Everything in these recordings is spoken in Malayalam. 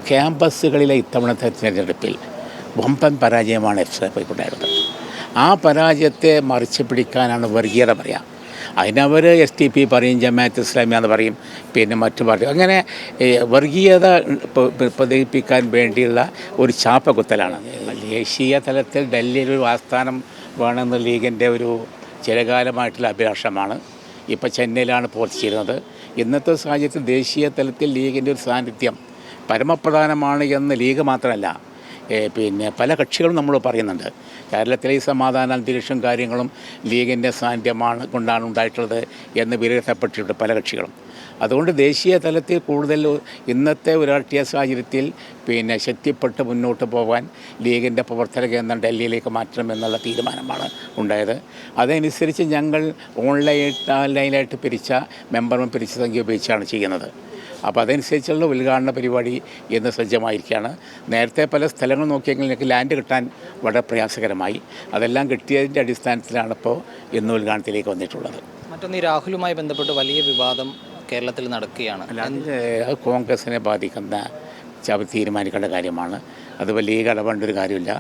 ക്യാമ്പസുകളിലെ ഇത്തവണത്തെ തിരഞ്ഞെടുപ്പിൽ വമ്പൻ പരാജയമാണ് എസ്.എഫ്.ഐക്കുണ്ടായിരുന്നത്. ആ പരാജയത്തെ മറിച്ച് പിടിക്കാനാണ് വർഗീയത പറയുക. അതിനവർ SDP പറയും, ജമാഅത്ത് ഇസ്ലാമി എന്ന് പറയും, പിന്നെ മറ്റു പാർട്ടി, അങ്ങനെ വർഗീയത പ്രചരിപ്പിക്കാൻ വേണ്ടിയുള്ള ഒരു ചാപ്പകുത്തലാണ്. ദേശീയ തലത്തിൽ ഡൽഹിയിൽ ഒരു ആസ്ഥാനം വേണമെന്ന ലീഗിൻ്റെ ഒരു ചിരകാലമായിട്ടുള്ള അഭിലാഷമാണ്. ഇപ്പോൾ ചെന്നൈയിലാണ് പോർച്ചിരുന്നത്. ഇന്നത്തെ സാഹചര്യത്തിൽ ദേശീയ തലത്തിൽ ലീഗിൻ്റെ ഒരു സാന്നിധ്യം പരമപ്രധാനമാണ് എന്ന് ലീഗ് മാത്രമല്ല, പിന്നെ പല കക്ഷികളും നമ്മൾ പറയുന്നുണ്ട്. കേരളത്തിലെ ഈ സമാധാന അന്തരീക്ഷം കാര്യങ്ങളും ലീഗിൻ്റെ സാന്നിധ്യമാണ് കൊണ്ടാണ് ഉണ്ടായിട്ടുള്ളത് എന്ന് വിലയിരുത്തപ്പെട്ടിട്ടുണ്ട് പല കക്ഷികളും. അതുകൊണ്ട് ദേശീയ തലത്തിൽ കൂടുതൽ ഇന്നത്തെ ഒരു രാഷ്ട്രീയ സാഹചര്യത്തിൽ പിന്നെ ശക്തിപ്പെട്ട് മുന്നോട്ട് പോകാൻ ലീഗിൻ്റെ പ്രവർത്തന കേന്ദ്രം ഡൽഹിയിലേക്ക് മാറ്റണമെന്നുള്ള തീരുമാനമാണ് ഉണ്ടായത്. അതനുസരിച്ച് ഞങ്ങൾ ഓൺലൈനായിട്ട് പിരിച്ച മെമ്പർമാർ പിരിച്ച സംഖ്യ ഉപയോഗിച്ചാണ് ചെയ്യുന്നത്. അപ്പോൾ അതനുസരിച്ചുള്ള ഉദ്ഘാടന പരിപാടി ഇന്ന് സജ്ജമായിരിക്കുകയാണ്. നേരത്തെ പല സ്ഥലങ്ങൾ നോക്കിയെങ്കിൽ എനിക്ക് ലാൻഡ് കിട്ടാൻ വളരെ പ്രയാസകരമായി. അതെല്ലാം കിട്ടിയതിൻ്റെ അടിസ്ഥാനത്തിലാണ് ഇപ്പോൾ ഇന്ന് ഉദ്ഘാടനത്തിലേക്ക് വന്നിട്ടുള്ളത്. മറ്റൊന്ന്, ഈ രാഹുലുമായി ബന്ധപ്പെട്ട് വലിയ വിവാദം കേരളത്തിൽ നടക്കുകയാണ്. അത് കോൺഗ്രസിനെ ബാധിക്കുന്ന തീരുമാനിക്കേണ്ട കാര്യമാണ്. അത് ലീഗ് ഇടപെടേണ്ട ഒരു കാര്യമില്ല.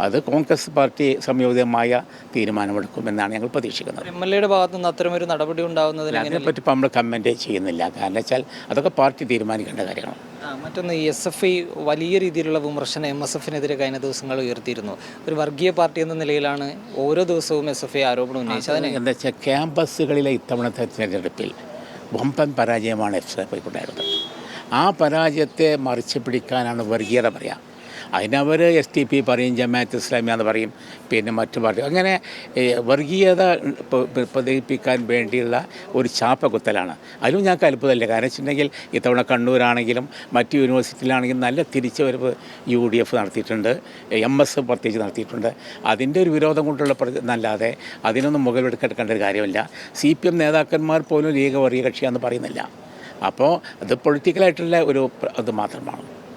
അത് കോൺഗ്രസ് പാർട്ടി സംയോജിതമായ തീരുമാനമെടുക്കുമെന്നാണ് ഞങ്ങൾ പ്രതീക്ഷിക്കുന്നത്. MLAയുടെ ഭാഗത്തു നിന്ന് അത്തരമൊരു നടപടി ഉണ്ടാകുന്നതിന് അതിനെപ്പറ്റി ഇപ്പോൾ നമ്മൾ കമൻറ്റ് ചെയ്യുന്നില്ല. കാരണം വെച്ചാൽ അതൊക്കെ പാർട്ടി തീരുമാനിക്കേണ്ട കാര്യമാണ്. മറ്റൊന്ന്, ഈ SFI വലിയ രീതിയിലുള്ള വിമർശനം MSFനെതിരെ കഴിഞ്ഞ ദിവസങ്ങൾ ഉയർത്തിയിരുന്നു. ഒരു വർഗീയ പാർട്ടി എന്ന നിലയിലാണ് ഓരോ ദിവസവും SFI ആരോപണം ഉന്നയിച്ചത്. എന്താ വെച്ചാൽ ക്യാമ്പസുകളിലെ ഇത്തവണത്തെ തിരഞ്ഞെടുപ്പിൽ വമ്പൻ പരാജയമാണ് എസ്.എഫ്.ഐക്കുണ്ടായിരുന്നത്. ആ പരാജയത്തെ മറിച്ച് പിടിക്കാനാണ് വർഗീയത പറയുക. അതിനവർ SDP പറയും, ജമാഅത്ത് ഇസ്ലാമി എന്ന് പറയും, പിന്നെ മറ്റു പാർട്ടി, അങ്ങനെ വർഗീയത പ്രചരിപ്പിക്കാൻ വേണ്ടിയുള്ള ഒരു ചാപ്പകുത്തലാണ്. അതിലും ഞങ്ങൾക്ക് അത്ഭുതമില്ല. കാരണം വെച്ചിട്ടുണ്ടെങ്കിൽ ഇത്തവണ കണ്ണൂരാണെങ്കിലും മറ്റ് യൂണിവേഴ്സിറ്റിയിലാണെങ്കിലും നല്ല തിരിച്ചുവരവ് UDF നടത്തിയിട്ടുണ്ട്, MS പ്രത്യേകിച്ച് നടത്തിയിട്ടുണ്ട്. അതിൻ്റെ ഒരു വിരോധം കൊണ്ടുള്ള നല്ലാതെ അതിനൊന്നും മുഖവിലെടുക്കേണ്ട ഒരു കാര്യമില്ല. CPM നേതാക്കന്മാർ പോലും ലീഗ് വർഗീയ കക്ഷിയാണെന്ന് പറയുന്നില്ല. അപ്പോൾ അത് പൊളിറ്റിക്കലായിട്ടുള്ള ഒരു അത് മാത്രമാണ്.